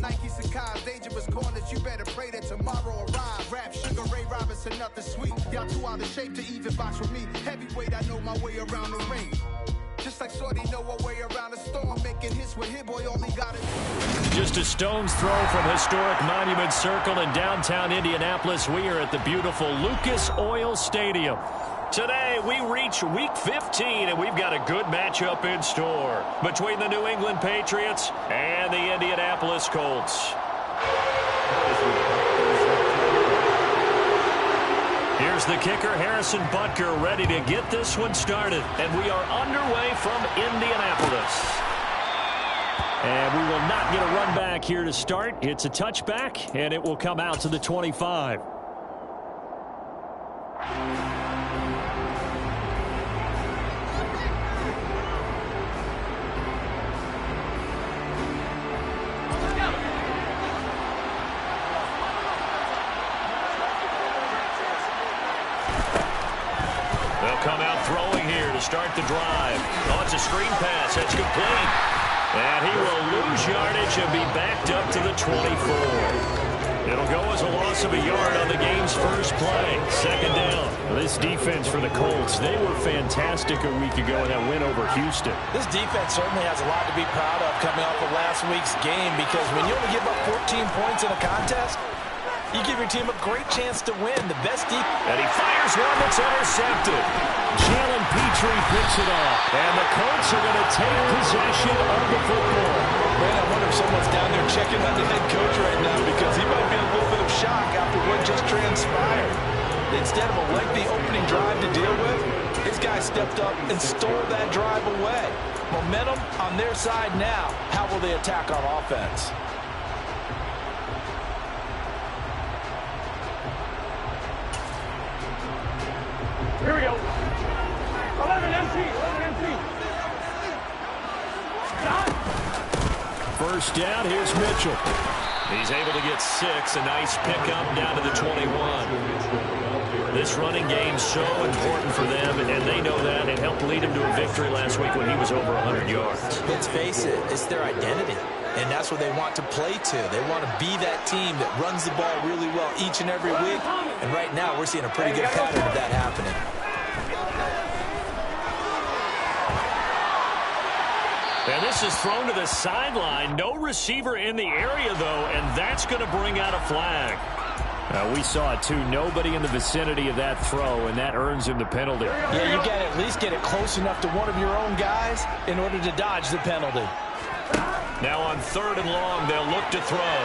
Nike Sacai's dangerous corners. You better pray that tomorrow arrive. Rap Sugar Ray Robinson, nothing sweet. Y'all too out of shape to even box with me. Heavyweight, I know my way around the ring. Just like Shorty know her way around the storm, making hits with Hit Boy only got it. Just a stone's throw from historic Monument Circle in downtown Indianapolis. We are at the beautiful Lucas Oil Stadium. Today, we reach Week 15, and we've got a good matchup in store between the New England Patriots and the Indianapolis Colts. Here's the kicker, Harrison Butker, ready to get this one started. And we are underway from Indianapolis. And we will not get a run back here to start. It's a touchback, and it will come out to the 25. Come out throwing here to start the drive. Oh, it's a screen pass. That's complete. And he will lose yardage and be backed up to the 24. It'll go as a loss of a yard on the game's first play. Second down. This defense for the Colts, they were fantastic a week ago in that win over Houston. This defense certainly has a lot to be proud of coming off of last week's game, because when you only give up 14 points in a contest, you give your team a great chance to win. The best deep. And he fires one that's intercepted. Jalen Petrie picks it off. And the Colts are going to take possession of the football. Man, I wonder if someone's down there checking on the head coach right now, because he might be in a little bit of shock after what just transpired. Instead of a lengthy opening drive to deal with, his guy stepped up and stole that drive away. Momentum on their side now. How will they attack on offense? Here we go. 11 empty. First down, here's Mitchell. He's able to get 6. A nice pickup down to the 21. This running game's so important for them, and they know that. It helped lead him to a victory last week when he was over 100 yards. Let's face it, it's their identity. And that's what they want to play to. They want to be that team that runs the ball really well each and every week. And right now, we're seeing a pretty good pattern of that happening. And this is thrown to the sideline. No receiver in the area, though, and that's going to bring out a flag. We saw it, too. Nobody in the vicinity of that throw, and that earns him the penalty. Yeah, you got to at least get it close enough to one of your own guys in order to dodge the penalty. Now on 3rd and long, they'll look to throw.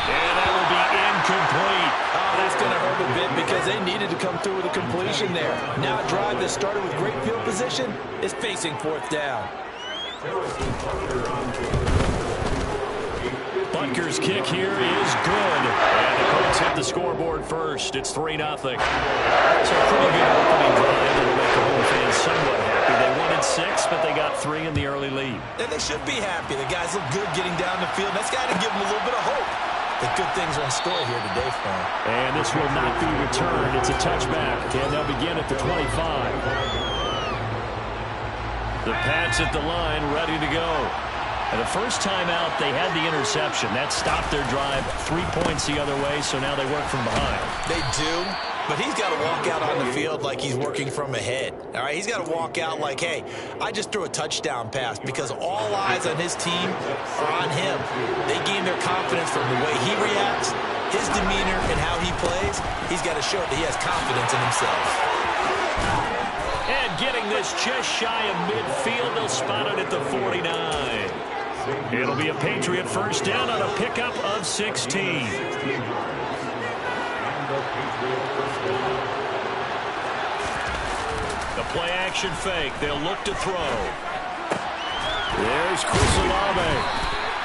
And that will be incomplete. Oh, that's going to hurt a bit because they needed to come through with a completion there. Now a drive that started with great field position is facing 4th down. Butker's kick here is good. And the Colts hit the scoreboard first. It's 3-0. So a pretty good opening drive that will make the home fans somewhat happy. They wanted 6, but they got 3 in the early lead. And they should be happy. The guys look good getting down the field. That's got to give them a little bit of hope. The good things are in store here today for them. And this will not be returned. It's a touchback, and they'll begin at the 25. The Pats at the line, ready to go. And the first time out, they had the interception. That stopped their drive 3 points the other way, so now they work from behind. They do, but he's got to walk out on the field like he's working from ahead. All right, he's got to walk out like, hey, I just threw a touchdown pass, because all eyes on his team are on him. They gain their confidence from the way he reacts, his demeanor, and how he plays. He's got to show that he has confidence in himself. And getting this just shy of midfield, they'll spot it at the 49. It'll be a Patriot first down on a pickup of 16. The play action fake. They'll look to throw. There's Chris Olave.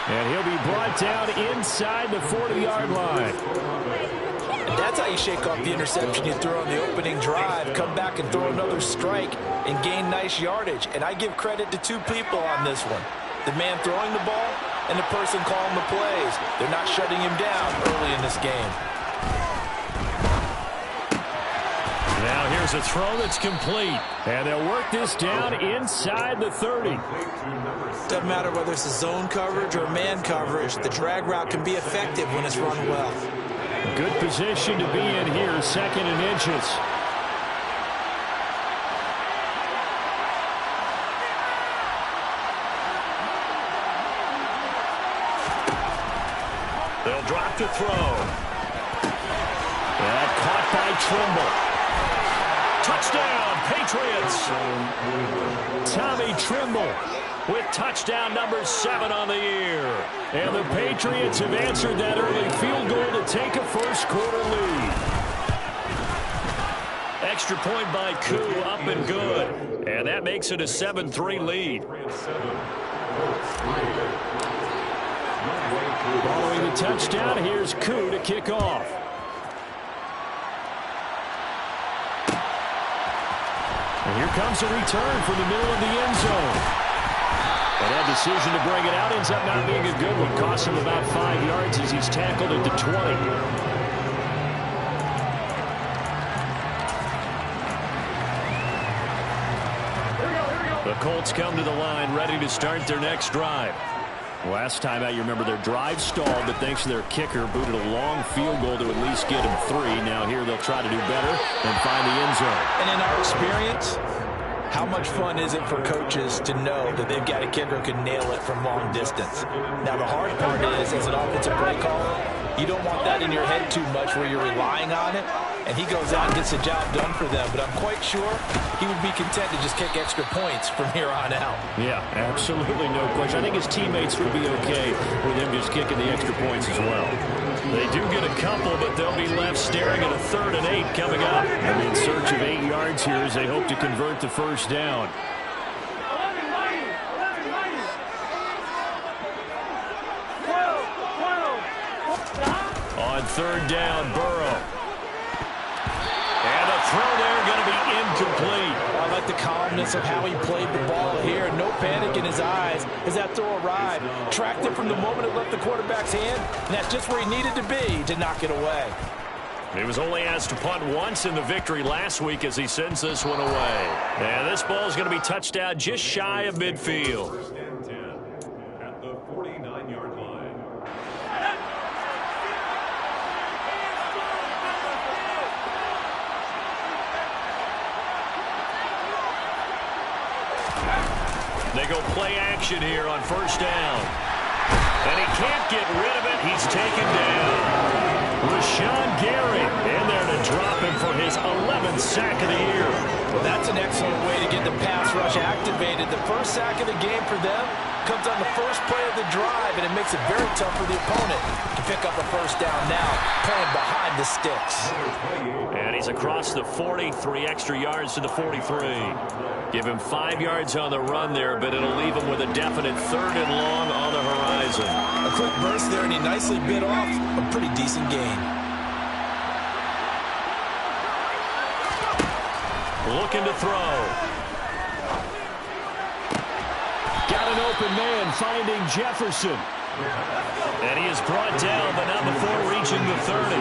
And he'll be brought down inside the 40-yard line. And that's how you shake off the interception you throw on the opening drive, come back and throw another strike and gain nice yardage. And I give credit to 2 people on this one. The man throwing the ball and the person calling the plays. They're not shutting him down early in this game. Now here's There's a throw that's complete. And they'll work this down inside the 30. Doesn't matter whether it's a zone coverage or man coverage. The drag route can be effective when it's run well. Good position to be in here, 2nd and inches. They'll drop to throw. And caught by Trimble. Touchdown, Patriots. Tommy Trimble with touchdown number 7 on the year. And the Patriots have answered that early field goal to take a first-quarter lead. Extra point by Koo, up and good. And that makes it a 7-3 lead. Following the touchdown, here's Koo to kick off. And here comes a return from the middle of the end zone. And that decision to bring it out ends up not being a good one. Costs him about 5 yards as he's tackled at the 20. The Colts come to the line ready to start their next drive. Last time out, you remember their drive stalled, but thanks to their kicker, booted a long field goal to at least get them 3. Now here they'll try to do better and find the end zone. And in our experience, how much fun is it for coaches to know that they've got a kicker who can nail it from long distance? Now, the hard part is, as an offensive play caller, you don't want that in your head too much where you're relying on it, and he goes out and gets the job done for them. But I'm quite sure he would be content to just kick extra points from here on out. Yeah, absolutely no question. I think his teammates would be okay with him just kicking the extra points as well. They do get a couple, but they'll be left staring at a 3rd and 8 coming up. And in search of 8 yards here as they hope to convert the first down. On 3rd down, Burrow. And the throw there going to be incomplete. I like the calmness of how he played the ball here. No panic in his eyes as that throw arrived. Tracked it from the moment it left the quarterback's hand, and that's just where he needed to be to knock it away. He was only asked to punt once in the victory last week as he sends this one away. And this ball is going to be touched down just shy of midfield. At the 49-yard line. They go play action here on 1st down. And he can't get rid of it. He's taken down. Rashawn Gary in there to drop him for his 11th sack of the year. Well, that's an excellent way to get the pass rush activated. The first sack of the game for them comes on the first play of the drive, and it makes it very tough for the opponent to pick up a first down now, playing behind the sticks. And he's across the 40, 3 extra yards to the 43. Give him 5 yards on the run there, but it'll leave him with a definite 3rd and long on the horizon. A quick burst there, and he nicely bit off a pretty decent gain. Looking to throw. Got an open man finding Jefferson. And he is brought down, but not before reaching the 30.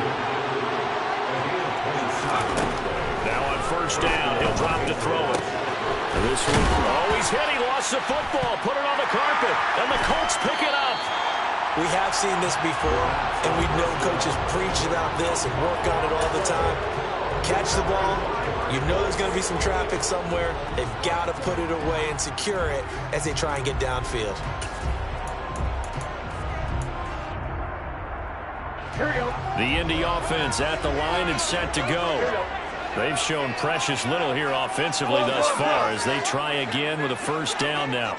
Now on 1st down, he'll drop to throw it. This one, oh, he's hit. He lost the football. Put it on the carpet. And the Colts pick it up. We have seen this before, and we know coaches preach about this and work on it all the time. Catch the ball. You know there's going to be some traffic somewhere. They've got to put it away and secure it as they try and get downfield. The Indy offense at the line and set to go. They've shown precious little here offensively thus far as they try again with a 1st down now.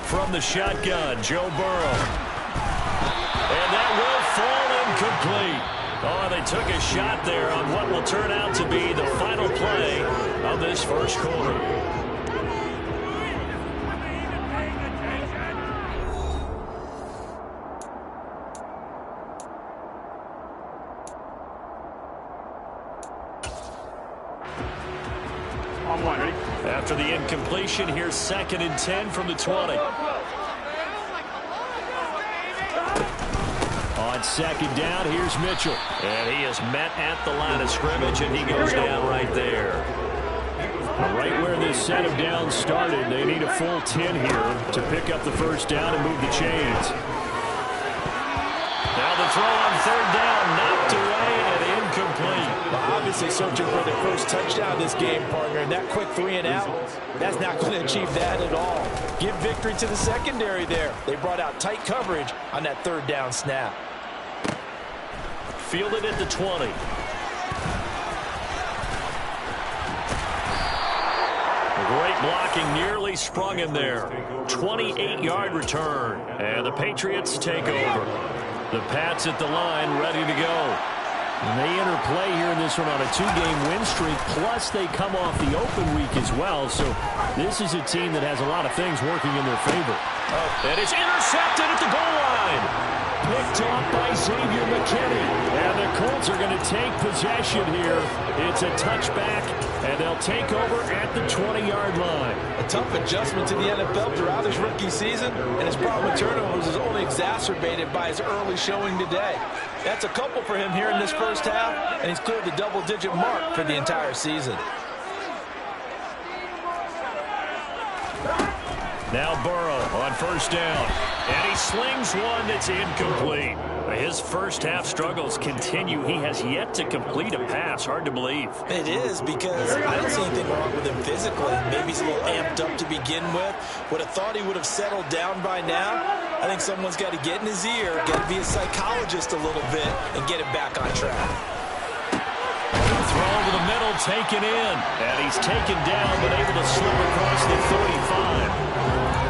From the shotgun, Joe Burrow. And that will fall incomplete. Oh, they took a shot there on what will turn out to be the final play of this first quarter. After the incompletion, here's 2nd and 10 from the 20. On second down, here's Mitchell. And he is met at the line of scrimmage, and he goes down right there. Right where this set of downs started, they need a full 10 here to pick up the first down and move the chains. Now the throw on third down, knocked away and incomplete. Well, obviously searching for their first touchdown this game, partner, and that quick 3 and out, that's not going to achieve that at all. Give victory to the secondary there. They brought out tight coverage on that third down snap. Fielded at the 20. Great blocking, nearly sprung him there. 28-yard return, and the Patriots take over. The Pats at the line, ready to go. And they interplay here in this one on a 2-game win streak, plus they come off the open week as well. So this is a team that has a lot of things working in their favor. And it's intercepted at the goal line. Picked off by Xavier McKinney. And the Colts are going to take possession here. It's a touchback, and they'll take over at the 20-yard line. A tough adjustment to the NFL throughout his rookie season, and his problem with turnovers is only exacerbated by his early showing today. That's a couple for him here in this first half, and he's cleared the double-digit mark for the entire season. Now Burrow on first down, and he slings one that's incomplete. His first half struggles continue. He has yet to complete a pass. Hard to believe. It is, because I don't see anything wrong with him physically. Maybe he's a little amped up to begin with. Would have thought he would have settled down by now. I think someone's got to get in his ear, got to be a psychologist a little bit, and get him back on track. Throw over the middle, taken in. And he's taken down, but able to slip across the 35.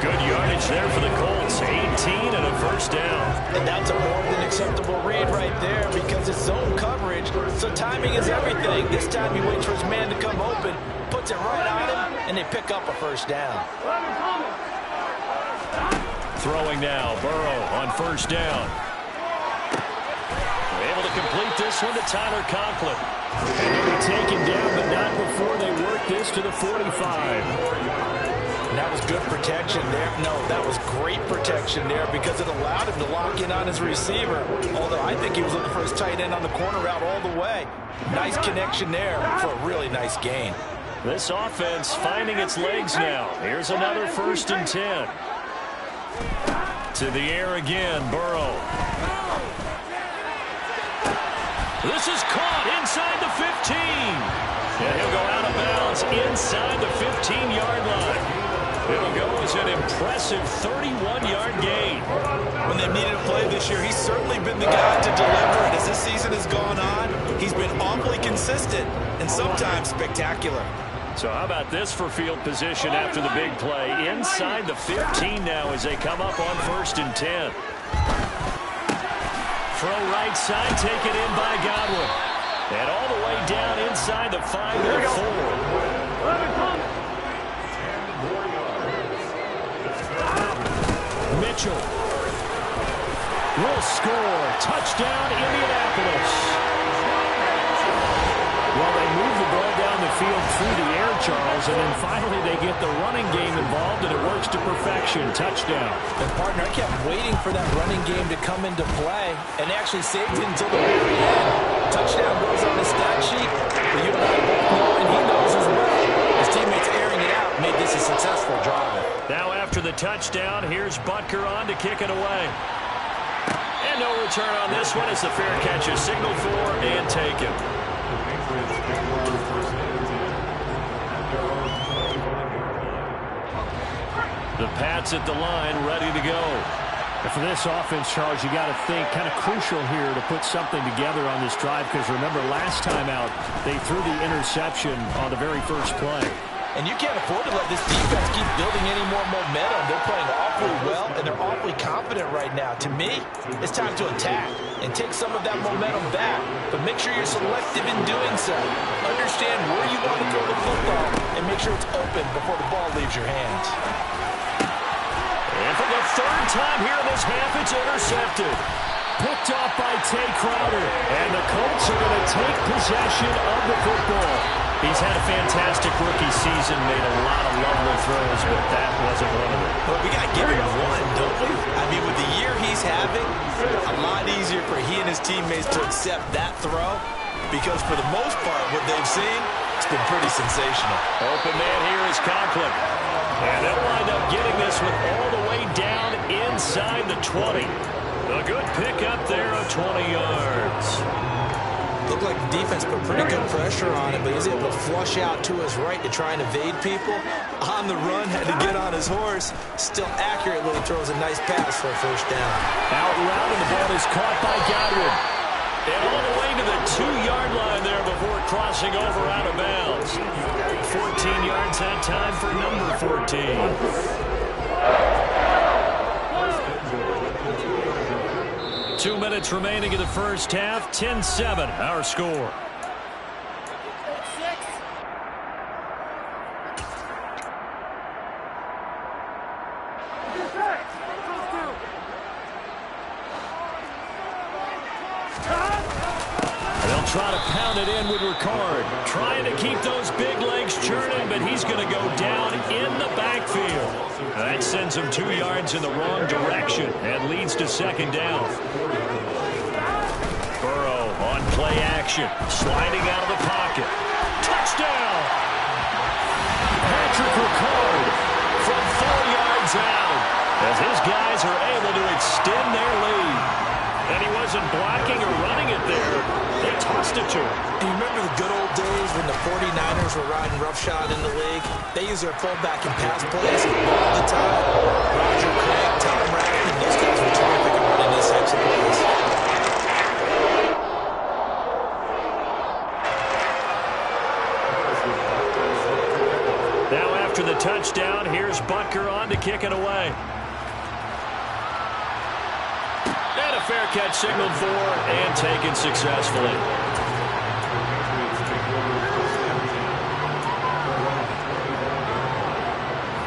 Good yardage there for the Colts. 18 and a first down. And that's a more than acceptable read right there, because it's zone coverage, so timing is everything. This time he waits for his man to come open, puts it right on him, and they pick up a first down. Throwing now, Burrow on first down. Able to complete this one to Tyler Conklin. And he'll be taken down, but not before they work this to the 45. And that was good protection there. No, that was great protection there, because it allowed him to lock in on his receiver. Although I think he was looking for his tight end on the corner route all the way. Nice connection there for a really nice gain. This offense finding its legs now. Here's another 1st and 10. To the air again, Burrow. This is caught inside the 15. And he'll go out of bounds inside the 15-yard line. It'll go as an impressive 31-yard gain. When they've needed a play this year, he's certainly been the guy to deliver. And as this season has gone on, he's been awfully consistent and sometimes spectacular. So how about this for field position after the big play? Inside the 15 now as they come up on 1st and 10. Throw right side, taken in by Godwin. And all the way down inside the 5 to the 4. Mitchell will score. Touchdown, Indianapolis. Well, they move the ball down the field through the air, Charles, and then finally they get the running game involved, and it works to perfection. Touchdown. And, partner, I kept waiting for that running game to come into play, and actually saved it until the very end. Touchdown goes on the stat sheet, but you and I both know, and he knows as well, his teammates airing it out made this a successful drive. Now after the touchdown, here's Butker on to kick it away. And no return on this one as the fair catch is signaled for and taken. The Pats at the line, ready to go. And for this offense, Charles, you got to think kind of crucial here to put something together on this drive, because remember last time out they threw the interception on the very first play. And you can't afford to let this defense keep building any more momentum. They're playing awfully well, and they're awfully confident right now. To me, it's time to attack and take some of that momentum back. But make sure you're selective in doing so. Understand where you want to throw the football, and make sure it's open before the ball leaves your hands. And for the 3rd time here in this half, it's intercepted. Picked off by Tay Crowder. And the Colts are going to take possession of the football. He's had a fantastic rookie season, made a lot of lovely throws, but that wasn't one of them. Well, we got to give him one, don't we? I mean, with the year he's he's having, a lot easier for he and his teammates to accept that throw, because for the most part, what they've seen, it's been pretty sensational. Open man here is Conklin. And they'll wind up getting this one all the way down inside the 20. A good pickup there of 20 yards. Looked like the defense put pretty good pressure on him, but he was able to flush out to his right to try and evade people. On the run, had to get on his horse. Still accurately throws a nice pass for a first down. Out route, and the ball is caught by Godwin. And all the way to the 2-yard line there before crossing over out of bounds. 14 yards that time for number 14. 2 minutes remaining in the first half. 10-7, our score. They'll try to pound it in with Ricard. Trying to keep those big legs churning, but he's going to go down in the backfield. That sends him 2 yards in the wrong direction and leads to second down. Burrow on play action, sliding out of the pocket. Touchdown! Patrick Ricard from 4 yards out as his guys are able to extend their lead. And he wasn't blocking or running it there. They tossed it to him. And you remember the good old days when the 49ers were riding roughshod in the league? They used their fullback in pass plays all the time. Roger Craig, Tom Rathman, those guys were terrific at running these types of plays. Now after the touchdown, here's Butker on to kick it away. Fair catch signaled for and taken successfully.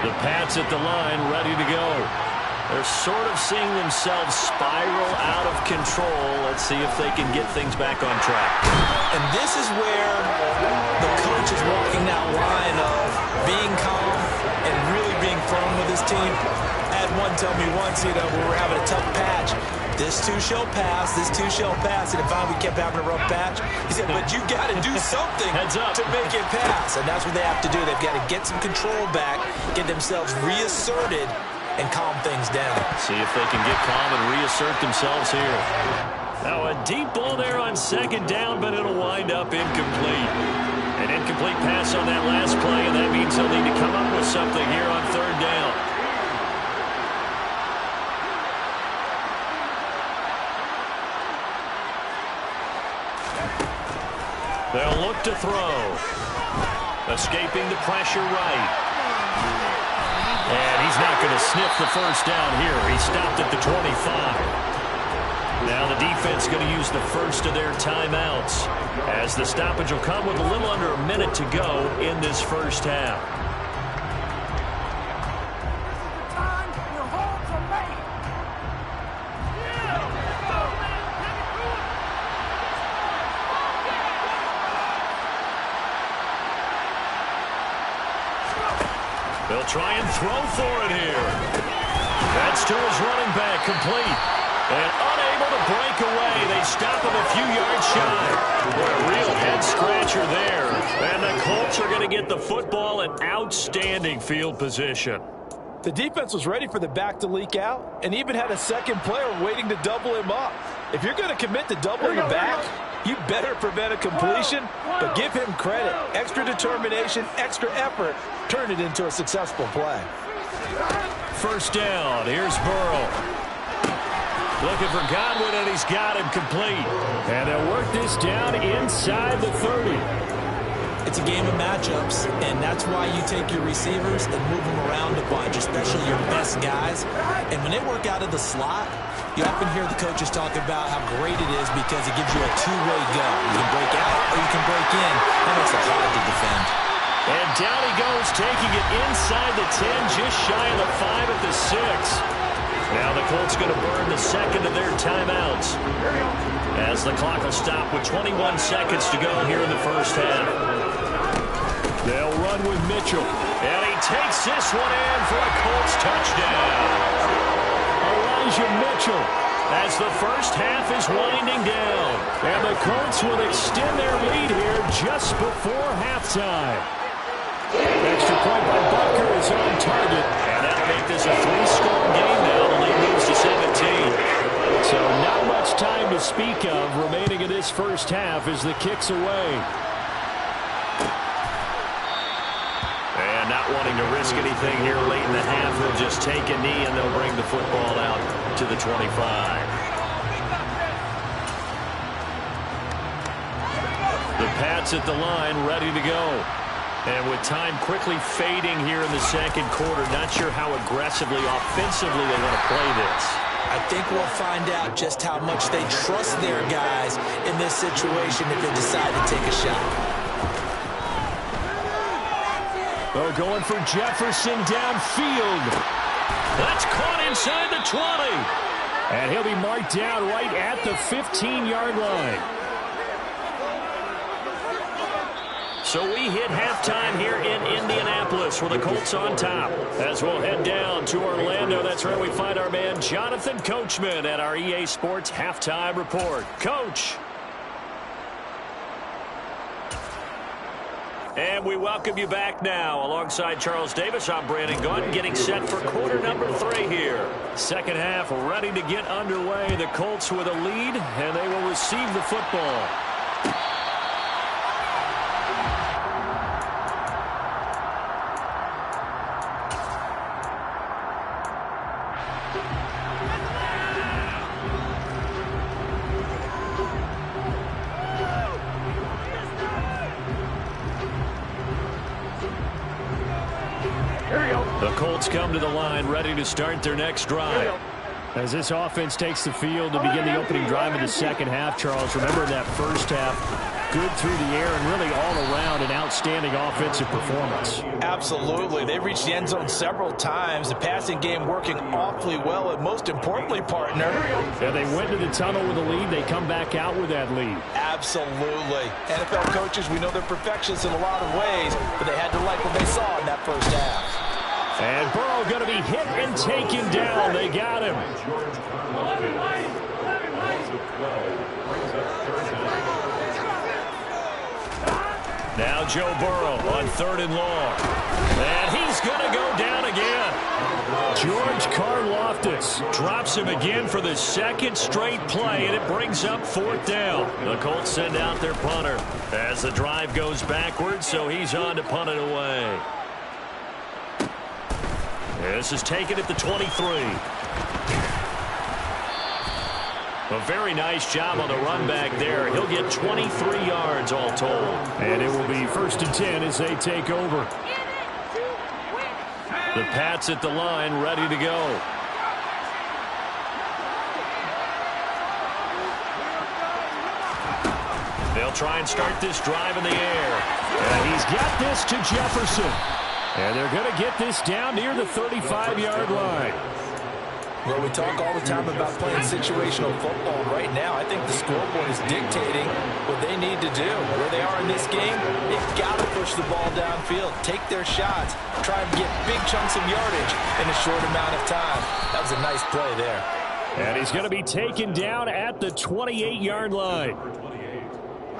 The Pats at the line ready to go. They're sort of seeing themselves spiral out of control. Let's see if they can get things back on track. And this is where the coach is walking that line of being calm and really being firm with his team. I had one tell me once, we were having a tough patch. This too shall pass, this too shall pass. And if we kept having a rough patch, he said, but you got to do something to make it pass. And that's what they have to do. They've got to get some control back, get themselves reasserted, and calm things down. See if they can get calm and reassert themselves here. Now a deep ball there on second down, but it'll wind up incomplete. An incomplete pass on that last play, and that means they'll need to come up with something here on third down. They'll look to throw. Escaping the pressure right. And he's not going to sniff the first down here. He stopped at the 25. Now the defense going to use the first of their timeouts, as the stoppage will come with a little under a minute to go in this first half. They'll try and throw for it here. That's to his running back, complete. And unable to break away. They stop him a few yards shy. What a real head-scratcher there. And the Colts are going to get the football in outstanding field position. The defense was ready for the back to leak out and even had a second player waiting to double him up. If you're going to commit to doubling the back, you better prevent a completion, but give him credit. Extra determination, extra effort, turn it into a successful play. First down, here's Burrow. Looking for Godwin, and he's got him complete. And they'll work this down inside the 30. It's a game of matchups, and that's why you take your receivers and move them around a bunch, especially your best guys. And when they work out of the slot, you often hear the coaches talk about how great it is because it gives you a two-way go. You can break out or you can break in. That makes it hard to defend. And down he goes, taking it inside the 10, just shy of the 5 at the 6. Now the Colts going to burn the second of their timeouts, as the clock will stop with 21 seconds to go here in the first half. They'll run with Mitchell, and he takes this one in for a Colts touchdown. A lot Elijah Mitchell. As the first half is winding down. And the Colts will extend their lead here just before halftime. Extra point by Butker is on target. And that'll make this a 3-score game now. The lead moves to 17. So not much time to speak of remaining in this first half as the kick's away. And not wanting to risk anything here late in the half, they'll just take a knee and they'll bring the football out to the 25. The Pats at the line, ready to go. And with time quickly fading here in the second quarter, not sure how aggressively, offensively they want to play this. I think we'll find out just how much they trust their guys in this situation if they decide to take a shot. Oh, going for Jefferson downfield. That's caught inside the 20. And he'll be marked down right at the 15-yard line. So we hit halftime here in Indianapolis with the Colts on top. As we'll head down to Orlando, that's where we find our man Jonathan Coachman at our EA Sports Halftime Report. Coach. And we welcome you back now. Alongside Charles Davis, I'm Brandon Gaudin, getting set for quarter number 3 here. Second half ready to get underway. The Colts with a lead, and they will receive the football. The Colts come to the line, ready to start their next drive. As this offense takes the field to begin the opening drive of the second half, Charles, remember in that first half, good through the air and really all around an outstanding offensive performance. Absolutely. They reached the end zone several times. The passing game working awfully well, and most importantly, partner. Yeah, they went to the tunnel with a lead. They come back out with that lead. Absolutely. NFL coaches, we know they're perfectionists in a lot of ways, but they had to like what they saw in that first half. And Burrow going to be hit and taken down. They got him. Now Joe Burrow on 3rd and long. And he's going to go down again. George Karlaftis drops him again for the second straight play, and it brings up 4th down. The Colts send out their punter as the drive goes backwards, so he's on to punt it away. This is taken at the 23. A very nice job on the run back there. He'll get 23 yards all told. And it will be 1st and 10 as they take over. The Pats at the line, ready to go. They'll try and start this drive in the air. And he's got this to Jefferson. And they're going to get this down near the 35-yard line. Well, we talk all the time about playing situational football. Right now, I think the scoreboard is dictating what they need to do. Where they are in this game, they've got to push the ball downfield, take their shots, try and get big chunks of yardage in a short amount of time. That was a nice play there. And he's going to be taken down at the 28-yard line.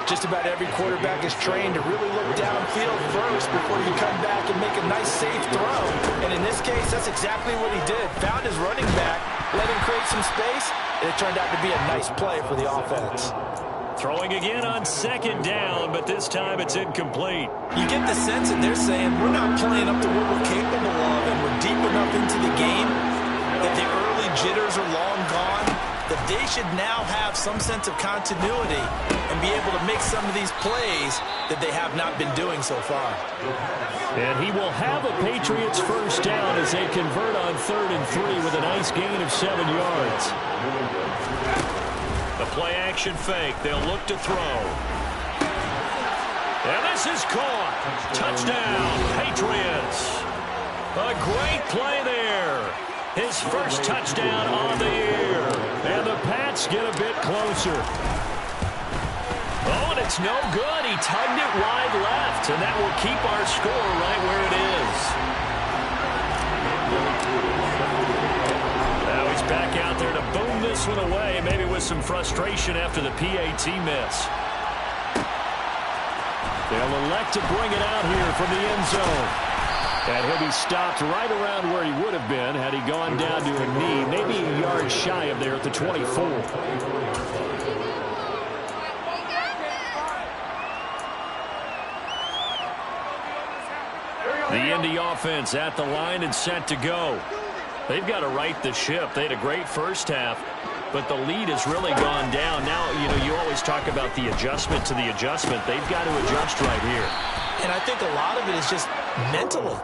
Just about every quarterback is trained to really look downfield first before you come back and make a nice, safe throw. And in this case, that's exactly what he did. Found his running back, let him create some space, and it turned out to be a nice play for the offense. Throwing again on 2nd down, but this time it's incomplete. You get the sense that they're saying we're not playing up to what we're capable of, and we're deep enough into the game that the early jitters are long gone, that they should now have some sense of continuity and be able to make some of these plays that they have not been doing so far. And he will have a Patriots 1st down as they convert on 3rd and 3 with a nice gain of 7 yards. The play action fake. They'll look to throw. And this is caught. Touchdown, Patriots. A great play there. His first touchdown on the year. And the Pats get a bit closer. Oh, and it's no good. He tugged it wide left, and that will keep our score right where it is. Now he's back out this one away, maybe with some frustration after the PAT miss. They'll elect to bring it out here from the end zone. And he'll be stopped right around where he would have been had he gone down to a knee, maybe a yard shy of there at the 24. The Indy offense at the line and set to go. They've got to right the ship. They had a great first half, but the lead has really gone down. Now, you always talk about the adjustment to the adjustment. They've got to adjust right here. And I think a lot of it is just mental.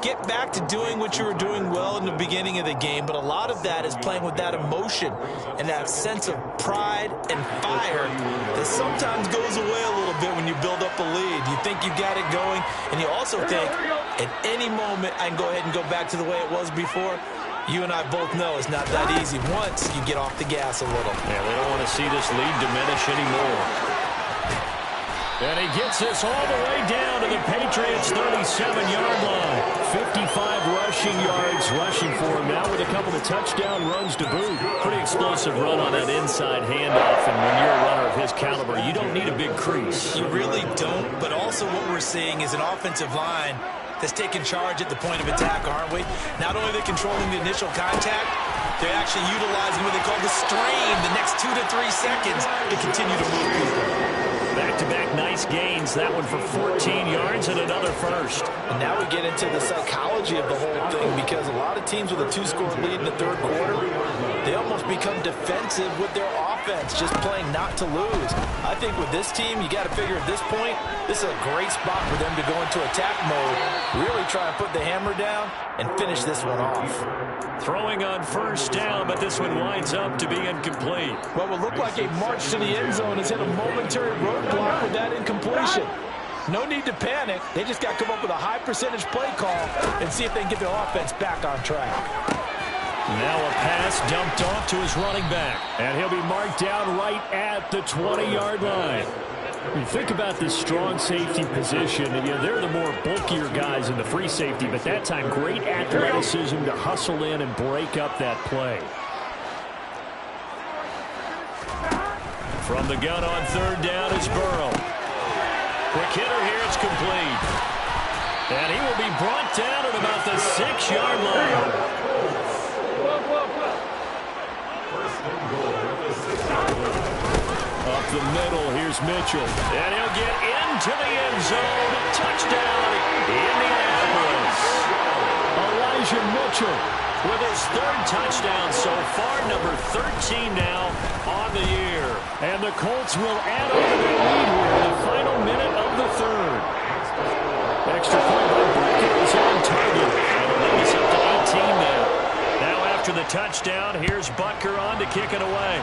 Get back to doing what you were doing well in the beginning of the game, but a lot of that is playing with that emotion and that sense of pride and fire that sometimes goes away a little bit when you build up a lead. You think you got it going, and you also think at any moment I can go ahead and go back to the way it was before. You and I both know it's not that easy once you get off the gas a little. Yeah, they don't want to see this lead diminish anymore. And he gets this all the way down to the Patriots' 37-yard line. 55 rushing yards rushing for him now with a couple of touchdown runs to boot. Pretty explosive run on that inside handoff, and when you're a runner of his caliber, you don't need a big crease. You really don't, but also what we're seeing is an offensive line that's taking charge at the point of attack, aren't we? Not only are they controlling the initial contact, they're actually utilizing what they call the strain the next 2 to 3 seconds to continue to move people. Back-to-back nice gains. That one for 14 yards and another first. And now we get into the psychology of the whole thing, because a lot of teams with a 2-score lead in the third quarter, they almost become defensive with their offense, just playing not to lose. I think with this team, you got to figure at this point, this is a great spot for them to go into attack mode, really try and put the hammer down and finish this one off. Throwing on first down, but this one winds up to be incomplete. What will look like a march to the end zone has hit a momentary roadblock with that incompletion. No need to panic. They just got to come up with a high percentage play call and see if they can get their offense back on track. Now a pass dumped off to his running back, and he'll be marked down right at the 20-yard line. When you think about this strong safety position, they're the more bulkier guys in the free safety, but that time great athleticism to hustle in and break up that play. From the gun on third down is Burrow. Quick hitter here, it's complete. And he will be brought down at about the 6-yard line. Up the middle, here's Mitchell. And he'll get into the end zone. Touchdown, Indianapolis. Elijah Mitchell with his third touchdown so far, number 13 now on the year. And the Colts will add on to their lead here in the final minute of the third. Extra point by Butker is on target. And the lead is up to 18 now. Now after the touchdown, here's Butker on to kick it away.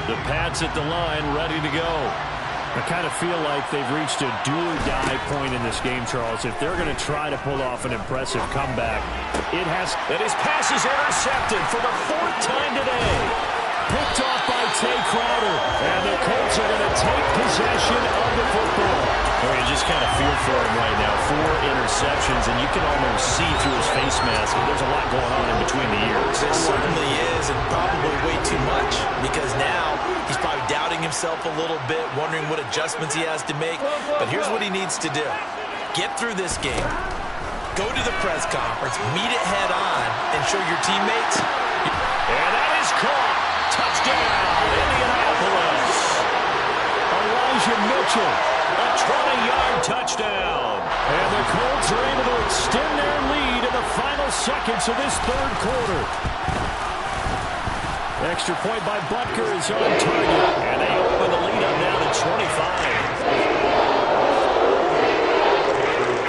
The Pats at the line, ready to go. I kind of feel like they've reached a do-or-die point in this game, Charles. If they're going to try to pull off an impressive comeback, it has. And his pass is intercepted for the 4th time today. Picked off by Tay Crowder. And the Colts are going to take possession of the football. You just kind of feel for him right now. 4 interceptions, and you can almost see through his face mask. There's a lot going on in between the ears. There certainly is, and probably way too much, because now he's probably doubting himself a little bit, wondering what adjustments he has to make. But here's what he needs to do. Get through this game. Go to the press conference, meet it head on, and show your teammates. And that is caught. Touchdown, Indianapolis. Elijah Mitchell, a 20-yard touchdown. And the Colts are able to extend their lead in the final seconds of this third quarter. Extra point by Butker is on target. And they open the lead up now to 25.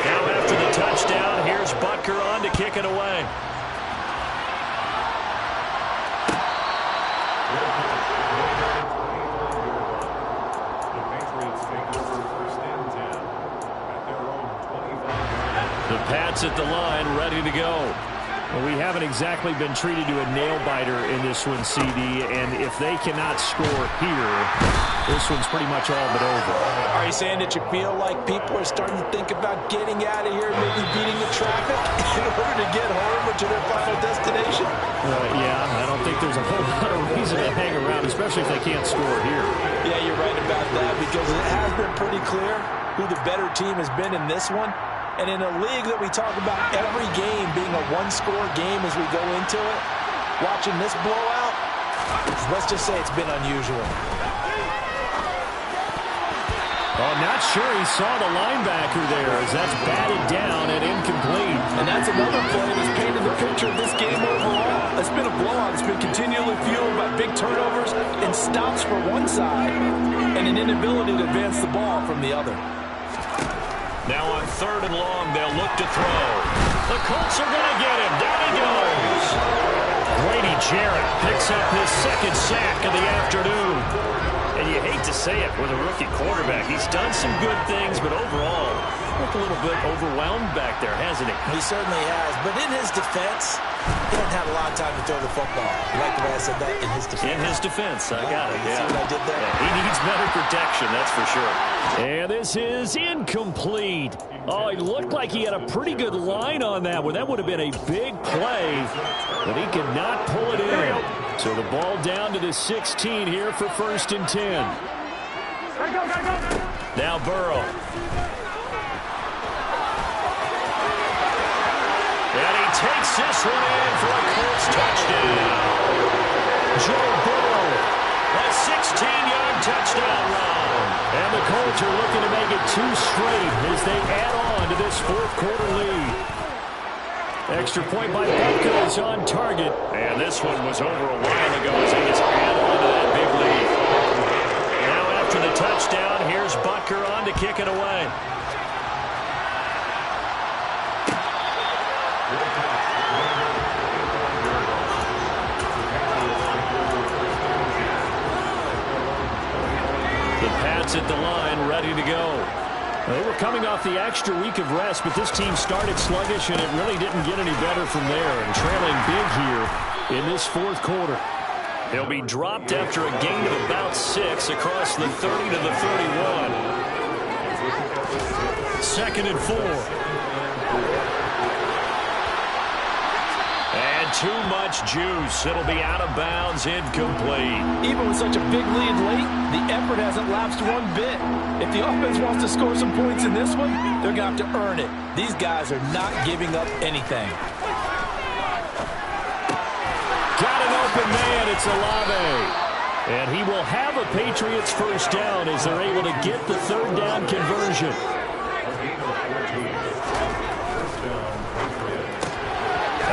Now after the touchdown, here's Butker on to kick it away. The Pats at the line, ready to go. We haven't exactly been treated to a nail-biter in this one, CD, and if they cannot score here, this one's pretty much all but over. Are you saying that you feel like people are starting to think about getting out of here, maybe beating the traffic in order to get home or to their final destination? Yeah, I don't think there's a whole lot of reason to hang around, especially if they can't score here. Yeah, you're right about that, because it has been pretty clear who the better team has been in this one. And in a league that we talk about every game being a one-score game as we go into it, watching this blowout, let's just say it's been unusual. I'm not sure he saw the linebacker there as that's batted down and incomplete. And that's another play that's painted the picture of this game overall. It's been a blowout. It's been continually fueled by big turnovers and stops for one side and an inability to advance the ball from the other. Now on 3rd and long, they'll look to throw. The Colts are going to get him. Down he goes. Grady Jarrett picks up his 2nd sack of the afternoon. And you hate to say it with a rookie quarterback. He's done some good things, but overall, looked a little bit overwhelmed back there, hasn't he? He certainly has. But in his defense, he doesn't have a lot of time to throw the football. You like the way I said that? In his defense. In his defense. I got it. See what I did there? Yeah, he needs better protection, that's for sure. And this is incomplete. Oh, it looked like he had a pretty good line on that one. That would have been a big play, but he could not pull it in. So the ball down to the 16 here for 1st and 10. Now Burrow. And he takes this one in for a Colts touchdown. Joe Burrow. A 16-yard touchdown run. And the Colts are looking to make it 2 straight as they add on to this 4th quarter lead. Extra point by Butker is on target. And this one was over a while ago as they just add on to that big lead. Now after the touchdown, here's Butker on to kick it away. The Pats at the line, ready to go. They were coming off the extra week of rest, but this team started sluggish, and it really didn't get any better from there. And trailing big here in this 4th quarter. He'll be dropped after a gain of about 6 across the 30 to the 31. 2nd and 4. And too much juice. It'll be out of bounds, incomplete. Even with such a big lead late, the effort hasn't lapsed one bit. If the offense wants to score some points in this one, they're going to have to earn it. These guys are not giving up anything. Got an open man. It's Olave. And he will have a Patriots 1st down as they're able to get the 3rd down conversion.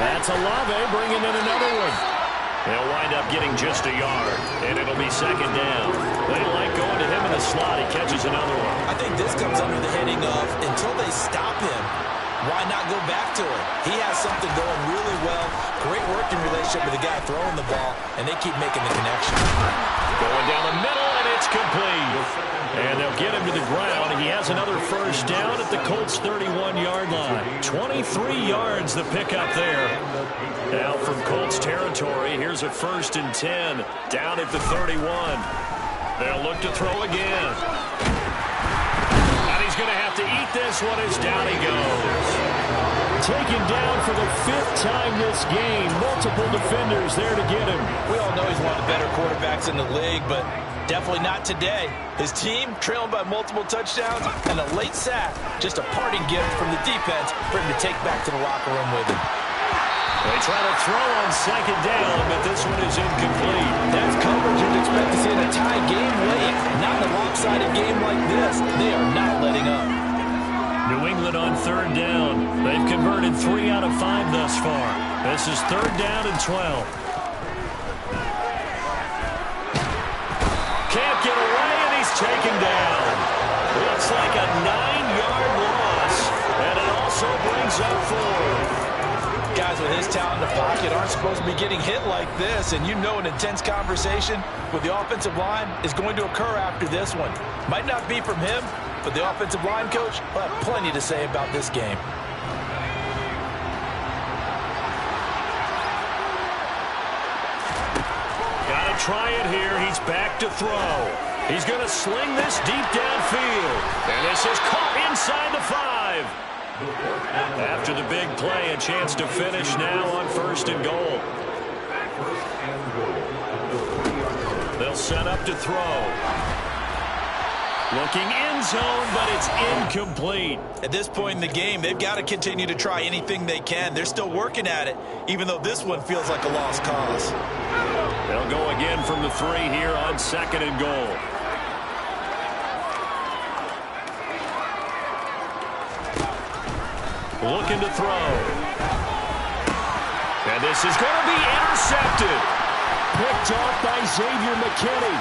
That's Olave bringing in another one. They'll wind up getting just a yard, and it'll be 2nd down. They like going to him in the slot. He catches another one. I think this comes under the heading of, until they stop him, why not go back to him? He has something going really well. Great working relationship with the guy throwing the ball, and they keep making the connection. Going down the middle, and it's complete. And they'll get him to the ground. He has another 1st down at the Colts' 31-yard line. 23 yards the pickup there. Now from Colts territory, here's a 1st and 10 down at the 31. They'll look to throw again. And he's going to have to eat this one as down he goes. Taken down for the 5th time this game. Multiple defenders there to get him. We all know he's one of the better quarterbacks in the league, but definitely not today. His team trailing by multiple touchdowns and a late sack. Just a parting gift from the defense for him to take back to the locker room with him. They try to throw on 2nd down, but this one is incomplete. That's coverage you'd expect to see in a tie game late. Not in a lopsided game like this. They are not letting up. New England on 3rd down. They've converted 3 out of 5 thus far. This is 3rd down and 12. Can't get away, and he's taken down. Looks like a 9-yard loss, and it also brings up 4. Guys with his talent in the pocket aren't supposed to be getting hit like this, and you know an intense conversation with the offensive line is going to occur after this one. Might not be from him, but the offensive line coach will have plenty to say about this game. try it here. He's back to throw. He's going to sling this deep downfield. And this is caught inside the 5. After the big play, a chance to finish now on 1st and goal. They'll set up to throw. Looking end zone, but it's incomplete. At this point in the game, they've got to continue to try anything they can. They're still working at it, even though this one feels like a lost cause. They'll go again from the 3 here on 2nd and goal. Looking to throw. And this is going to be intercepted. Picked off by Xavier McKinney.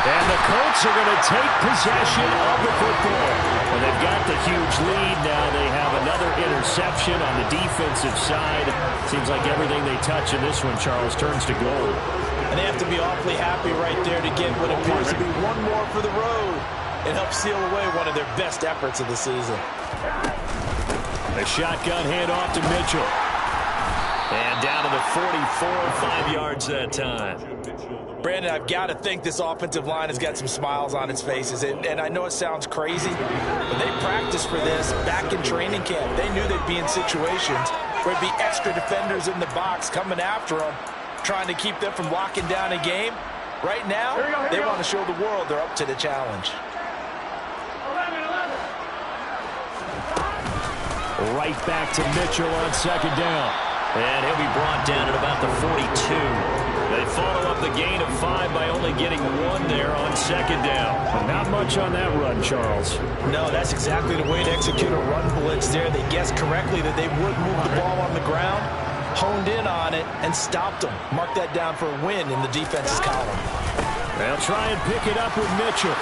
And the Colts are going to take possession of the football. And they've got the huge lead now. They have another interception on the defensive side. Seems like everything they touch in this one, Charles, turns to gold. And they have to be awfully happy right there to get what appears to be one more for the road and help seal away one of their best efforts of the season. A shotgun handoff to Mitchell. And down to the 44, 5 yards that time. Brandon, I've got to think this offensive line has got some smiles on its faces. And I know it sounds crazy, but they practiced for this back in training camp. They knew they'd be in situations where it'd be extra defenders in the box coming after them, trying to keep them from locking down a game. Right now, they want to show the world they're up to the challenge. Right back to Mitchell on 2nd down. And he'll be brought down at about the 42. They follow up the gain of 5 by only getting 1 there on 2nd down. But not much on that run, Charles. No, that's exactly the way to execute a run blitz there. They guessed correctly that they would move the ball on the ground, honed in on it, and stopped them. Mark that down for a win in the defense's column. They'll try and pick it up with Mitchell.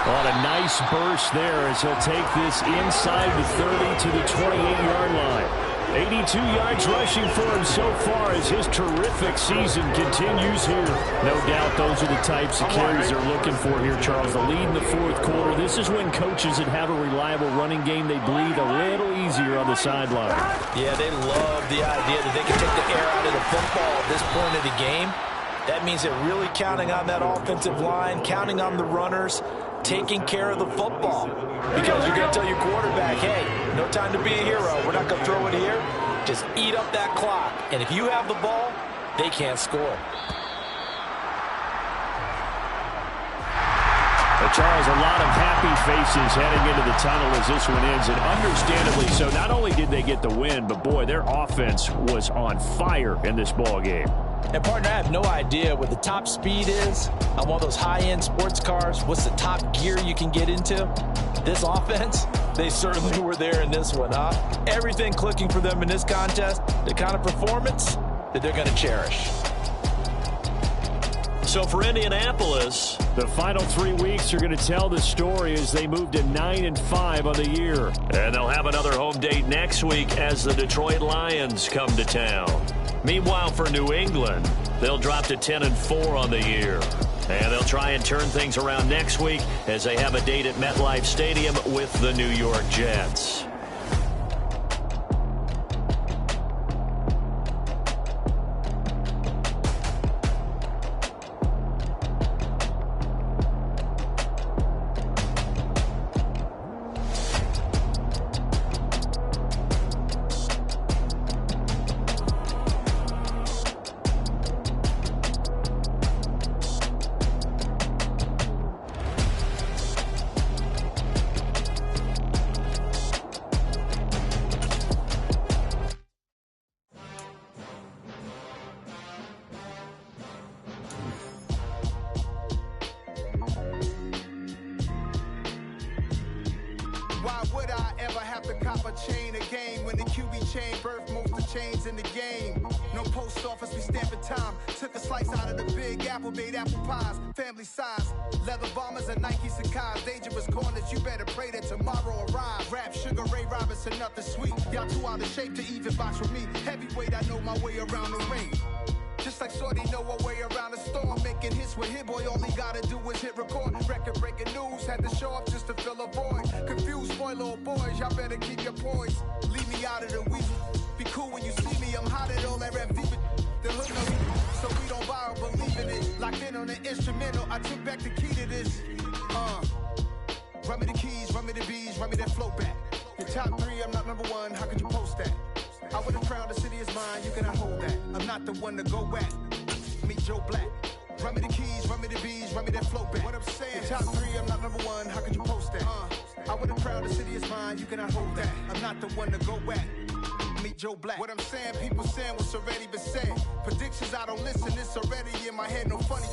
On a nice burst there as he'll take this inside the 30 to the 28-yard line. 82 yards rushing for him so far as his terrific season continues here. No doubt those are the types of carries they're looking for here, Charles. The lead in the 4th quarter. This is when coaches that have a reliable running game, they breathe a little easier on the sideline. Yeah, they love the idea that they can take the air out of the football at this point of the game. That means they're really counting on that offensive line, counting on the runners, taking care of the football. Because you're going to tell your quarterback, hey, no time to be a hero. We're not going to throw it here. Just eat up that clock. And if you have the ball, they can't score. Charles, a lot of happy faces heading into the tunnel as this one ends, and understandably so. Not only did they get the win, but boy, their offense was on fire in this ball game. And partner, I have no idea what the top speed is on one of those high-end sports cars. What's the top gear you can get into? This offense, they certainly were there in this one, huh? Everything clicking for them in this contest, the kind of performance that they're going to cherish. So for Indianapolis, the final 3 weeks are going to tell the story as they move to 9-5 on the year. And they'll have another home date next week as the Detroit Lions come to town. Meanwhile, for New England, they'll drop to 10-4 on the year. And they'll try and turn things around next week as they have a date at MetLife Stadium with the New York Jets. Why would I ever have to cop a chain a game when the QB chain birthed most of chains in the game? No post office, we stamping time. Took a slice out of the big apple, made apple pies, family size. Leather bombers and Nike Sacai's. Dangerous corners, you better pray that tomorrow arrives. Rap, Sugar Ray Robinson, nothing sweet. Y'all too out of shape to even box with me. Heavyweight, I know my way around the ring. Just like Shorty know a way around the storm. Making hits with Hit Boy, all he gotta do is hit record. Record breaking news, had to show up just to fill a void. Confused, spoil little boys, y'all better keep your poise. Leave me out of the weasel. Be cool when you see me. locked in on the instrumental. I took back the key to this. Run me the keys, run me the bees, run me that flow back. Your top 3, I'm not number 1. How could you post that? I would have crowned the city is mine. You cannot hold that. I'm not the one to go back. Meet Joe Black. Run me the keys, run me the bees, run me that flow back. What I'm saying, top 3, I'm not number 1. How could you post that? I would have crowned the city is mine. You cannot hold that. I'm not the one to go back. Meet Joe Black. What I'm saying, people saying what's already been said. Predictions, I don't listen. It's already in my head. No funny.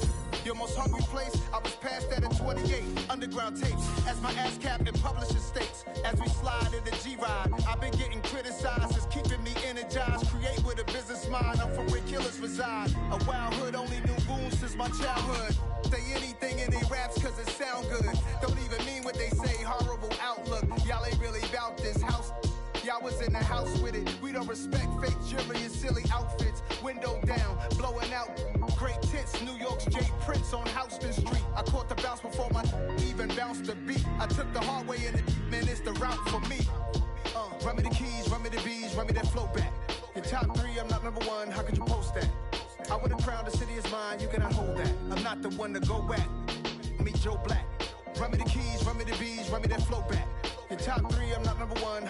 Your most hungry place, I was past that at 28. Underground tapes, as my ass cap in publishing states. As we slide in the G-Ride, I've been getting criticized. It's keeping me energized. Create with a business mind. I'm from where killers reside. A wild hood, only knew goons since my childhood. Say anything in they raps cause it sound good. Don't even mean what they say. Horrible outlook. Y'all ain't really about this house. Y'all was in the house with it. We don't respect fake jewelry and silly outfits. Window down, blowing out great tits. New York's Jay Prince on Houston Street. I caught the bounce before my even bounced the beat. I took the hard way in it, man, it's the route for me. Run me the keys, run me the bees, run me that flow back. Your top 3, I'm not number 1. How could you post that? I would have crowned the city is mine. You cannot hold that. I'm not the one to go back. Meet Joe Black. Run me the keys, run me the bees, run me that flow back. Your top 3, I'm not number 1.